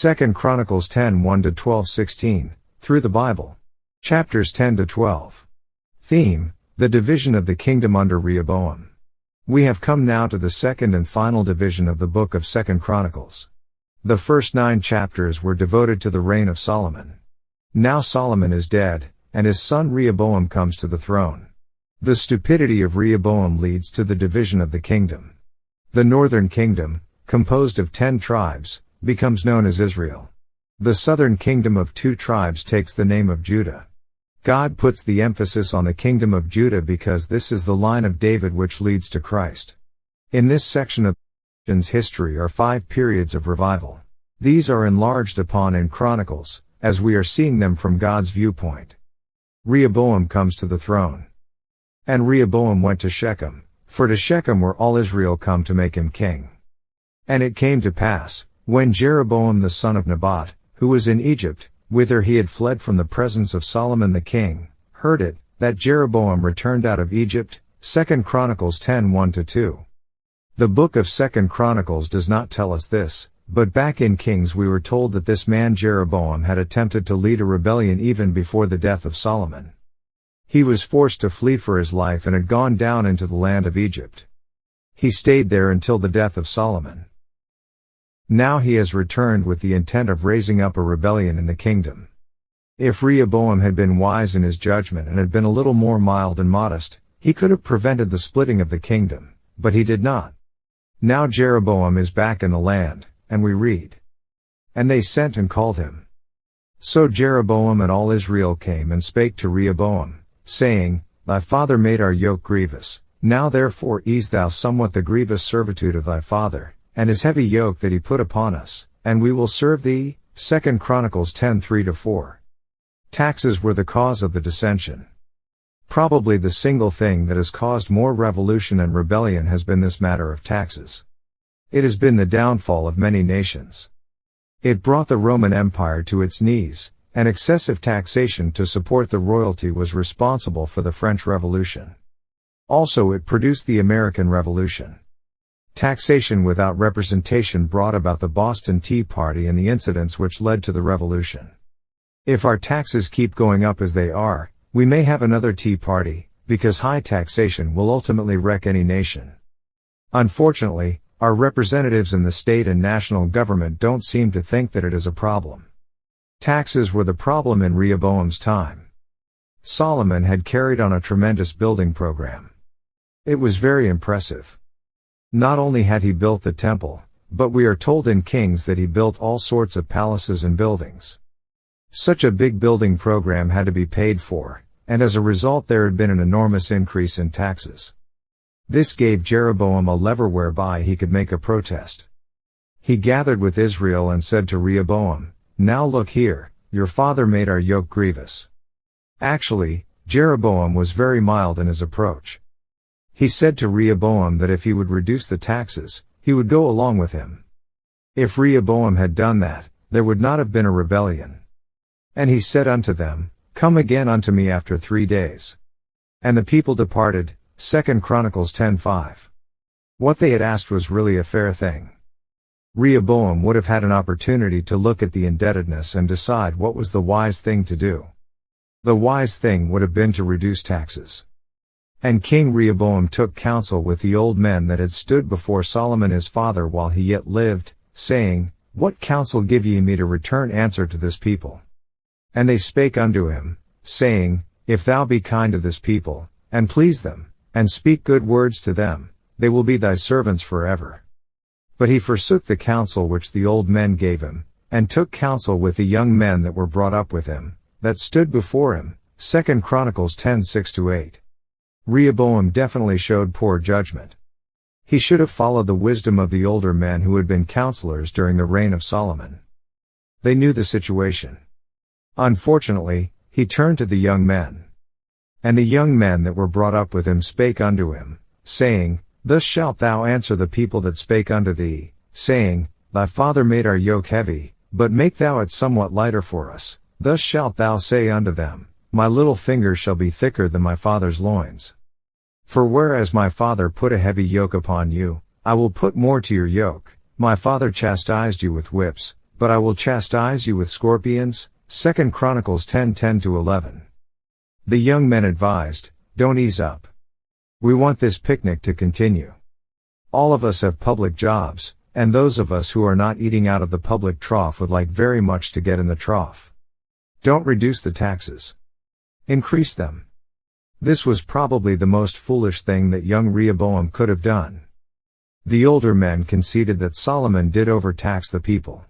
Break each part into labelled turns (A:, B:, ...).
A: 2 Chronicles 10 1-12-16, through the Bible. Chapters 10-12. Theme: the division of the kingdom under Rehoboam. We have come now to the second and final division of the book of 2 Chronicles. The first 9 chapters were devoted to the reign of Solomon. Now Solomon is dead, and his son Rehoboam comes to the throne. The stupidity of Rehoboam leads to the division of the kingdom. The northern kingdom, composed of 10 tribes, becomes known as Israel. The southern kingdom of 2 tribes takes the name of Judah. God puts the emphasis on the kingdom of Judah because this is the line of David which leads to Christ. In this section of the nation's history are 5 periods of revival. These are enlarged upon in Chronicles, as we are seeing them from God's viewpoint. Rehoboam comes to the throne. And Rehoboam went to Shechem, for to Shechem were all Israel come to make him king. And it came to pass, when Jeroboam the son of Nebat, who was in Egypt, whither he had fled from the presence of Solomon the king, heard it, that Jeroboam returned out of Egypt. 2 Chronicles 10 1-2. The book of 2 Chronicles does not tell us this, but back in Kings we were told that this man Jeroboam had attempted to lead a rebellion even before the death of Solomon. He was forced to flee for his life and had gone down into the land of Egypt. He stayed there until the death of Solomon. Now he has returned with the intent of raising up a rebellion in the kingdom. If Rehoboam had been wise in his judgment and had been a little more mild and modest, he could have prevented the splitting of the kingdom, but he did not. Now Jeroboam is back in the land, and we read, "And they sent and called him. So Jeroboam and all Israel came and spake to Rehoboam, saying, Thy father made our yoke grievous, now therefore ease thou somewhat the grievous servitude of thy father, and his heavy yoke that he put upon us, and we will serve thee." 2 Chronicles 10 3-4. Taxes were the cause of the dissension. Probably the single thing that has caused more revolution and rebellion has been this matter of taxes. It has been the downfall of many nations. It brought the Roman Empire to its knees, and excessive taxation to support the royalty was responsible for the French Revolution. Also it produced the American Revolution. Taxation without representation brought about the Boston Tea Party and the incidents which led to the revolution. If our taxes keep going up as they are, we may have another Tea Party, because high taxation will ultimately wreck any nation. Unfortunately, our representatives in the state and national government don't seem to think that it is a problem. Taxes were the problem in Rehoboam's time. Solomon had carried on a tremendous building program. It was very impressive. Not only had he built the temple, but we are told in Kings that he built all sorts of palaces and buildings. Such a big building program had to be paid for, and as a result there had been an enormous increase in taxes. This gave Jeroboam a lever whereby he could make a protest. He gathered with Israel and said to Rehoboam, "Now look here, your father made our yoke grievous." Actually, Jeroboam was very mild in his approach. He said to Rehoboam that if he would reduce the taxes, he would go along with him. If Rehoboam had done that, there would not have been a rebellion. And he said unto them, "Come again unto me after 3 days." And the people departed. 2 Chronicles 10:5. What they had asked was really a fair thing. Rehoboam would have had an opportunity to look at the indebtedness and decide what was the wise thing to do. The wise thing would have been to reduce taxes. And King Rehoboam took counsel with the old men that had stood before Solomon his father while he yet lived, saying, "What counsel give ye me to return answer to this people?" And they spake unto him, saying, "If thou be kind to this people, and please them, and speak good words to them, they will be thy servants forever." But he forsook the counsel which the old men gave him, and took counsel with the young men that were brought up with him, that stood before him. 2 Chronicles 10 6-8. Rehoboam definitely showed poor judgment. He should have followed the wisdom of the older men who had been counselors during the reign of Solomon. They knew the situation. Unfortunately, he turned to the young men. And the young men that were brought up with him spake unto him, saying, "Thus shalt thou answer the people that spake unto thee, saying, Thy father made our yoke heavy, but make thou it somewhat lighter for us. Thus shalt thou say unto them, My little finger shall be thicker than my father's loins. For whereas my father put a heavy yoke upon you, I will put more to your yoke. My father chastised you with whips, but I will chastise you with scorpions. 2 Chronicles 10:10-11. The young men advised, don't ease up. We want this picnic to continue. All of us have public jobs, and those of us who are not eating out of the public trough would like very much to get in the trough. Don't reduce the taxes. Increase them. This was probably the most foolish thing that young Rehoboam could have done. The older men conceded that Solomon did overtax the people.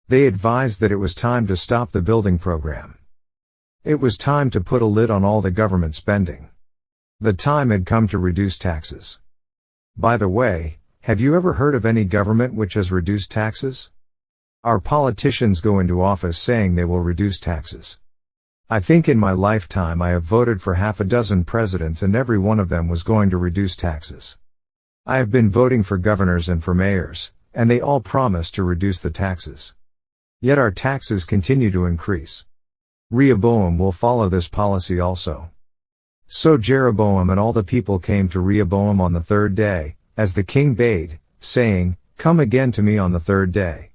A: They advised that it was time to stop the building program. It was time to put a lid on all the government spending. The time had come to reduce taxes. By the way, have you ever heard of any government which has reduced taxes? Our politicians go into office saying they will reduce taxes. I think in my lifetime I have voted for half a dozen presidents and every one of them was going to reduce taxes. I have been voting for governors and for mayors, and they all promised to reduce the taxes. Yet our taxes continue to increase. Rehoboam will follow this policy also. So Jeroboam and all the people came to Rehoboam on the third day, as the king bade, saying, Come again to me on the third day.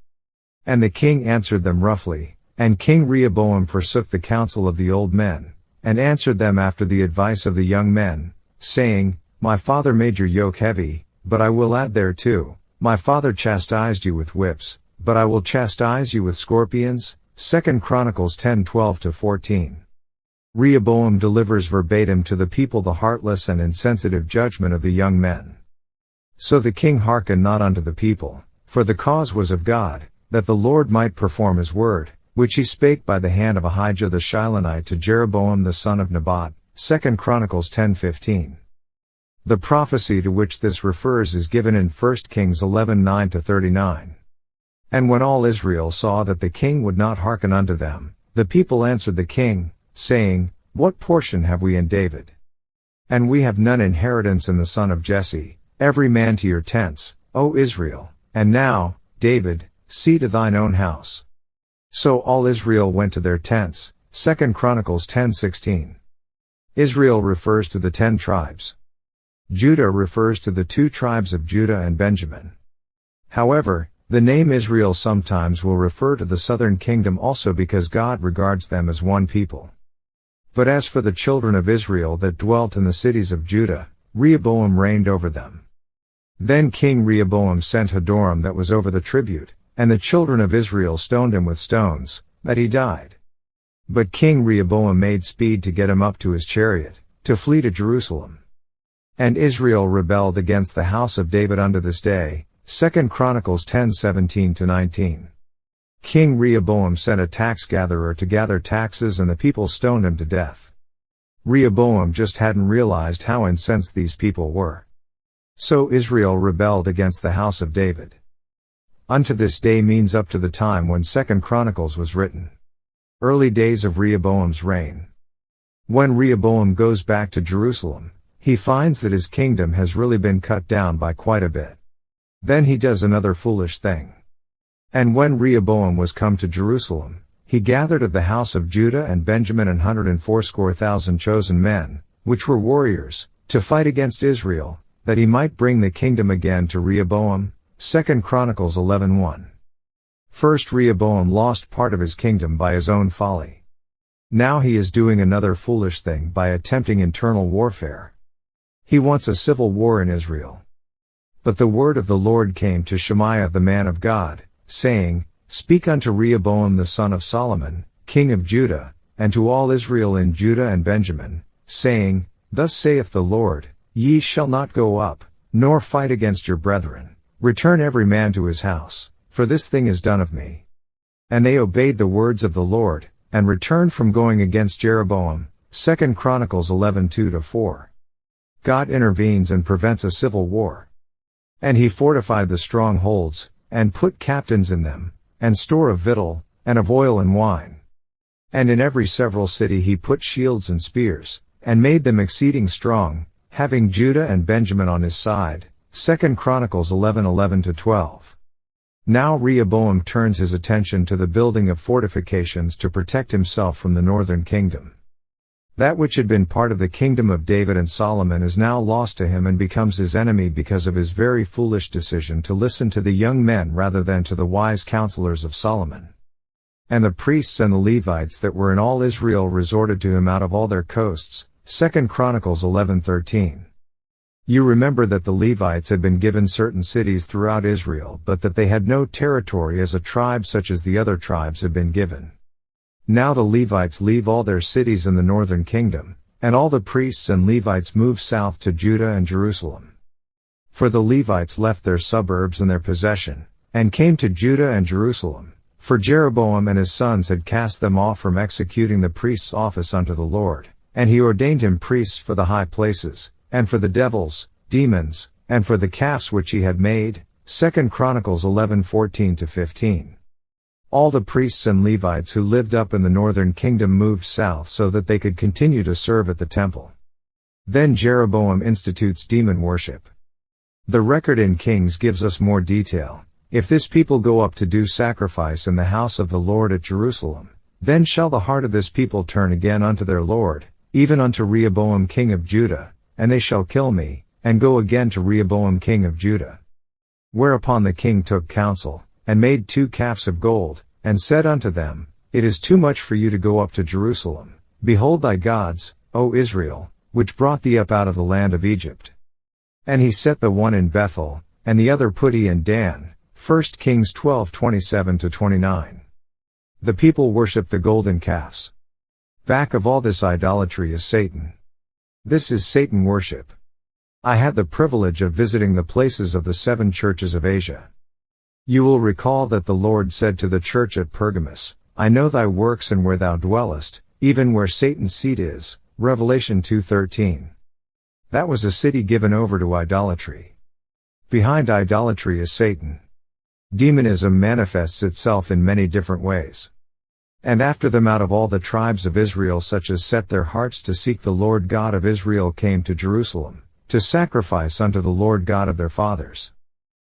A: And the king answered them roughly, and King Rehoboam forsook the counsel of the old men, and answered them after the advice of the young men, saying, My father made your yoke heavy, but I will add thereto. My father chastised you with whips, but I will chastise you with scorpions. 2 Chronicles 10:12-14. Rehoboam delivers verbatim to the people the heartless and insensitive judgment of the young men. So the king hearkened not unto the people, for the cause was of God, that the Lord might perform his word, which he spake by the hand of Ahijah the Shilonite to Jeroboam the son of Nebat. 2 Chronicles 10:15. The prophecy to which this refers is given in 1 Kings 11:9-39. And when all Israel saw that the king would not hearken unto them, the people answered the king, saying, What portion have we in David? And we have none inheritance in the son of Jesse. Every man to your tents, O Israel. And now, David, see to thine own house. So all Israel went to their tents. 2 Chronicles 10:16. Israel refers to the 10 tribes. Judah refers to the 2 tribes of Judah and Benjamin. However, the name Israel sometimes will refer to the southern kingdom also because God regards them as one people. But as for the children of Israel that dwelt in the cities of Judah, Rehoboam reigned over them. Then King Rehoboam sent Hadoram that was over the tribute, and the children of Israel stoned him with stones, that he died. But King Rehoboam made speed to get him up to his chariot, to flee to Jerusalem. And Israel rebelled against the house of David unto this day. 2 Chronicles 10:17-19. King Rehoboam sent a tax gatherer to gather taxes and the people stoned him to death. Rehoboam just hadn't realized how incensed these people were. So Israel rebelled against the house of David. Unto this day means up to the time when 2 Chronicles was written. Early days of Rehoboam's reign. When Rehoboam goes back to Jerusalem, he finds that his kingdom has really been cut down by quite a bit. Then he does another foolish thing. And when Rehoboam was come to Jerusalem, he gathered of the house of Judah and Benjamin 180,000 chosen men, which were warriors, to fight against Israel, that he might bring the kingdom again to Rehoboam. 2 Chronicles 11:1. First Rehoboam lost part of his kingdom by his own folly. Now he is doing another foolish thing by attempting internal warfare. He wants a civil war in Israel. But the word of the Lord came to Shemaiah the man of God, saying, Speak unto Rehoboam the son of Solomon, king of Judah, and to all Israel in Judah and Benjamin, saying, Thus saith the Lord, Ye shall not go up, nor fight against your brethren. Return every man to his house, for this thing is done of me. And they obeyed the words of the Lord, and returned from going against Jeroboam. 2 Chronicles 11:2-4. God intervenes and prevents a civil war. And he fortified the strongholds, and put captains in them, and store of victual, and of oil and wine. And in every several city he put shields and spears, and made them exceeding strong, having Judah and Benjamin on his side. 2 Chronicles 11:11-12. Now Rehoboam turns his attention to the building of fortifications to protect himself from the northern kingdom. That which had been part of the kingdom of David and Solomon is now lost to him and becomes his enemy because of his very foolish decision to listen to the young men rather than to the wise counselors of Solomon. And the priests and the Levites that were in all Israel resorted to him out of all their coasts. 2 Chronicles 11:13. You remember that the Levites had been given certain cities throughout Israel, but that they had no territory as a tribe such as the other tribes had been given. Now the Levites leave all their cities in the northern kingdom, and all the priests and Levites move south to Judah and Jerusalem. For the Levites left their suburbs and their possession, and came to Judah and Jerusalem, for Jeroboam and his sons had cast them off from executing the priest's office unto the Lord, and he ordained him priests for the high places, and for the devils, demons, and for the calves which he had made. 2 Chronicles 11:14-15. All the priests and Levites who lived up in the northern kingdom moved south so that they could continue to serve at the temple. Then Jeroboam institutes demon worship. The record in Kings gives us more detail. If this people go up to do sacrifice in the house of the Lord at Jerusalem, then shall the heart of this people turn again unto their Lord, even unto Rehoboam king of Judah, and they shall kill me, and go again to Rehoboam king of Judah. Whereupon the king took counsel, and made 2 calves of gold, and said unto them, It is too much for you to go up to Jerusalem. Behold thy gods, O Israel, which brought thee up out of the land of Egypt. And he set the one in Bethel, and the other put he in Dan. 1 Kings 12:27-29. The people worship the golden calves. Back of all this idolatry is Satan. This is Satan worship. I had the privilege of visiting the places of the 7 churches of Asia. You will recall that the Lord said to the church at Pergamos, I know thy works and where thou dwellest, even where Satan's seat is. Revelation 2:13. That was a city given over to idolatry. Behind idolatry is Satan. Demonism manifests itself in many different ways. And after them out of all the tribes of Israel such as set their hearts to seek the Lord God of Israel came to Jerusalem, to sacrifice unto the Lord God of their fathers.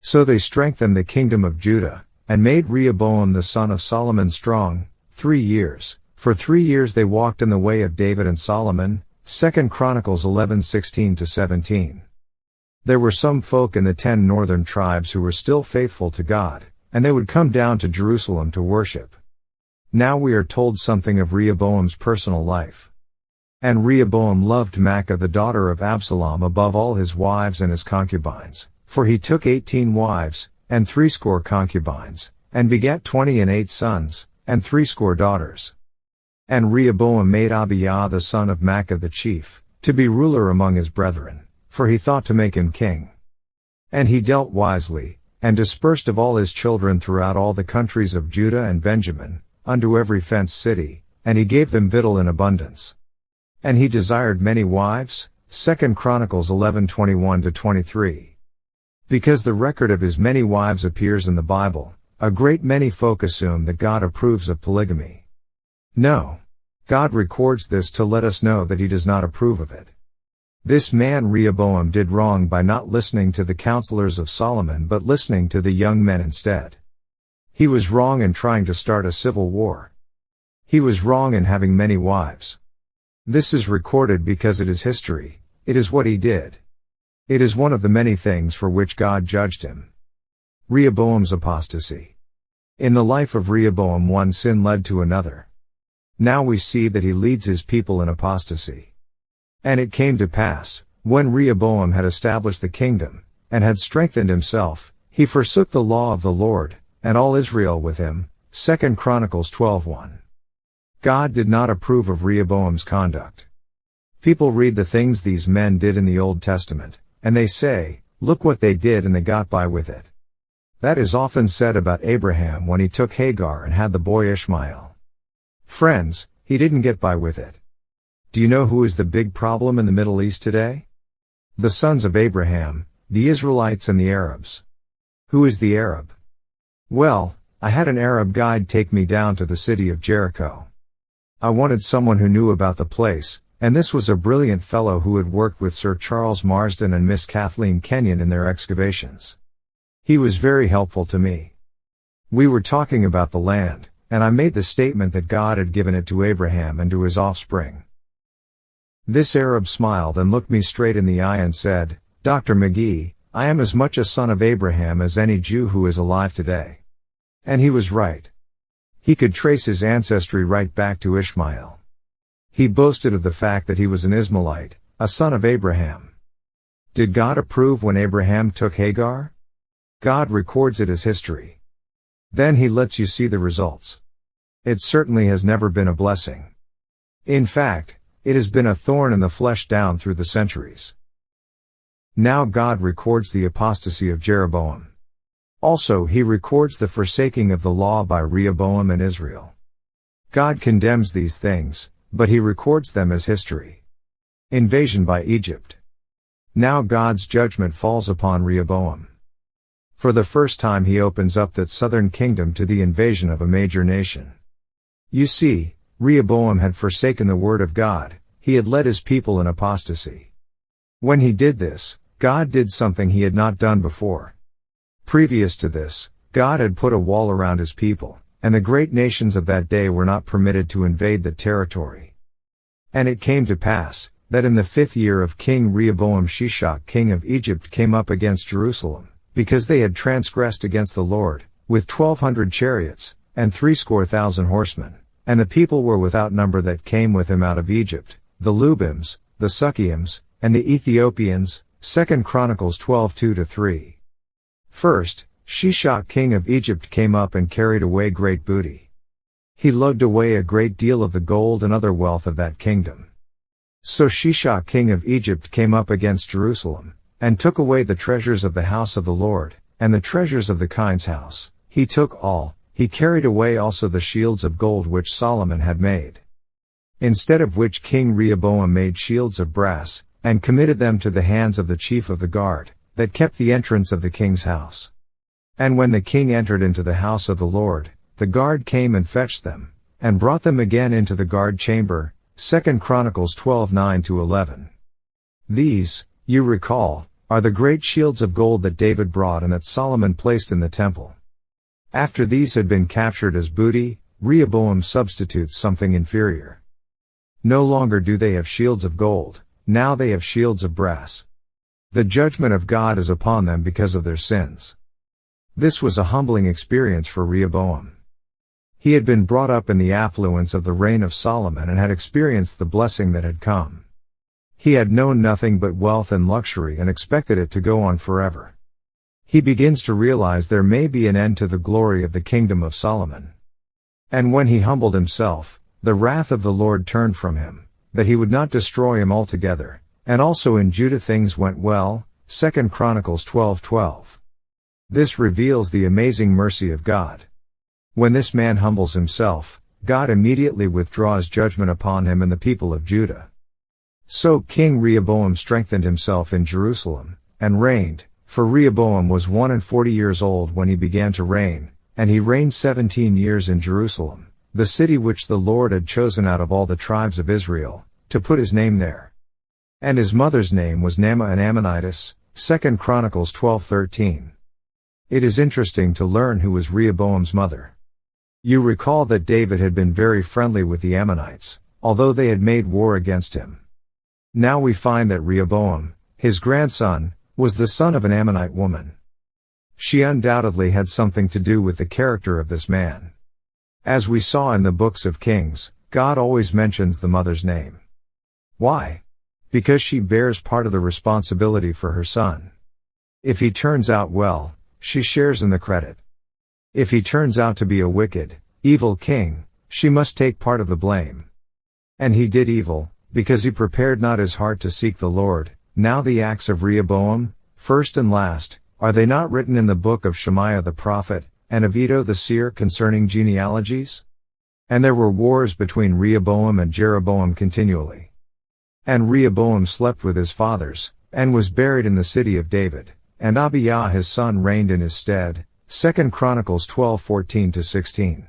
A: So they strengthened the kingdom of Judah, and made Rehoboam the son of Solomon strong, 3 years. For 3 years they walked in the way of David and Solomon. 2 Chronicles 11:16-17. There were some folk in the 10 northern tribes who were still faithful to God, and they would come down to Jerusalem to worship. Now we are told something of Rehoboam's personal life. And Rehoboam loved Maachah the daughter of Absalom above all his wives and his concubines, for he took 18 wives, and 60 concubines, and begat 28 sons, and 60 daughters. And Rehoboam made Abijah the son of Maachah the chief, to be ruler among his brethren, for he thought to make him king. And he dealt wisely, and dispersed of all his children throughout all the countries of Judah and Benjamin, unto every fenced city, and he gave them victual in abundance. And he desired many wives. 2 Chronicles 11:21-23. Because the record of his many wives appears in the Bible, a great many folk assume that God approves of polygamy. No. God records this to let us know that he does not approve of it. This man Rehoboam did wrong by not listening to the counselors of Solomon but listening to the young men instead. He was wrong in trying to start a civil war. He was wrong in having many wives. This is recorded because it is history. It is what he did. It is one of the many things for which God judged him. Rehoboam's apostasy. In the life of Rehoboam one sin led to another. Now we see that he leads his people in apostasy. And it came to pass, when Rehoboam had established the kingdom, and had strengthened himself, he forsook the law of the Lord, and all Israel with him. 2 Chronicles 12:1. God did not approve of Rehoboam's conduct. People read the things these men did in the Old Testament, and they say, look what they did and they got by with it. That is often said about Abraham when he took Hagar and had the boy Ishmael. Friends, he didn't get by with it. Do you know who is the big problem in the Middle East today? The sons of Abraham, the Israelites and the Arabs. Who is the Arab? Well, I had an Arab guide take me down to the city of Jericho. I wanted someone who knew about the place, and this was a brilliant fellow who had worked with Sir Charles Marsden and Miss Kathleen Kenyon in their excavations. He was very helpful to me. We were talking about the land, and I made the statement that God had given it to Abraham and to his offspring. This Arab smiled and looked me straight in the eye and said, "Dr. McGee, I am as much a son of Abraham as any Jew who is alive today." And he was right. He could trace his ancestry right back to Ishmael. He boasted of the fact that he was an Ishmaelite, a son of Abraham. Did God approve when Abraham took Hagar? God records it as history. Then he lets you see the results. It certainly has never been a blessing. In fact, it has been a thorn in the flesh down through the centuries. Now God records the apostasy of Jeroboam. Also he records the forsaking of the law by Rehoboam and Israel. God condemns these things, but he records them as history. Invasion by Egypt. Now God's judgment falls upon Rehoboam. For the first time he opens up that southern kingdom to the invasion of a major nation. You see, Rehoboam had forsaken the word of God, he had led his people in apostasy. When he did this, God did something he had not done before. Previous to this, God had put a wall around his people, and the great nations of that day were not permitted to invade the territory. And it came to pass, that in the 5th year of King Rehoboam Shishak king of Egypt came up against Jerusalem, because they had transgressed against the Lord, with 1,200 chariots, and 70,000 horsemen, and the people were without number that came with him out of Egypt, the Lubims, the Sukkiims, and the Ethiopians. 2 Chronicles 12:2-3. First, Shishak king of Egypt came up and carried away great booty. He lugged away a great deal of the gold and other wealth of that kingdom. So Shishak king of Egypt came up against Jerusalem, and took away the treasures of the house of the Lord, and the treasures of the king's house. He took all, he carried away also the shields of gold which Solomon had made. Instead of which King Rehoboam made shields of brass, and committed them to the hands of the chief of the guard, that kept the entrance of the king's house. And when the king entered into the house of the Lord, the guard came and fetched them, and brought them again into the guard chamber. 2 Chronicles 12:9-11. These, you recall, are the great shields of gold that David brought and that Solomon placed in the temple. After these had been captured as booty, Rehoboam substitutes something inferior. No longer do they have shields of gold, now they have shields of brass. The judgment of God is upon them because of their sins. This was a humbling experience for Rehoboam. He had been brought up in the affluence of the reign of Solomon and had experienced the blessing that had come. He had known nothing but wealth and luxury and expected it to go on forever. He begins to realize there may be an end to the glory of the kingdom of Solomon. And when he humbled himself, the wrath of the Lord turned from him, that he would not destroy him altogether. And also in Judah things went well. 2 Chronicles 12:12. This reveals the amazing mercy of God. When this man humbles himself, God immediately withdraws judgment upon him and the people of Judah. So King Rehoboam strengthened himself in Jerusalem, and reigned, for Rehoboam was 41 years old when he began to reign, and he reigned 17 years in Jerusalem, the city which the Lord had chosen out of all the tribes of Israel, to put his name there. And his mother's name was Naamah an Ammonitess. 2 Chronicles 12:13. It is interesting to learn who was Rehoboam's mother. You recall that David had been very friendly with the Ammonites, although they had made war against him. Now we find that Rehoboam, his grandson, was the son of an Ammonite woman. She undoubtedly had something to do with the character of this man. As we saw in the books of Kings, God always mentions the mother's name. Why? Because she bears part of the responsibility for her son. If he turns out well, she shares in the credit. If he turns out to be a wicked, evil king, she must take part of the blame. And he did evil, because he prepared not his heart to seek the Lord. Now the acts of Rehoboam, first and last, are they not written in the book of Shemaiah the prophet, and of Iddo the seer concerning genealogies? And there were wars between Rehoboam and Jeroboam continually. And Rehoboam slept with his fathers, and was buried in the city of David, and Abijah his son reigned in his stead. 2 Chronicles 12:14-16.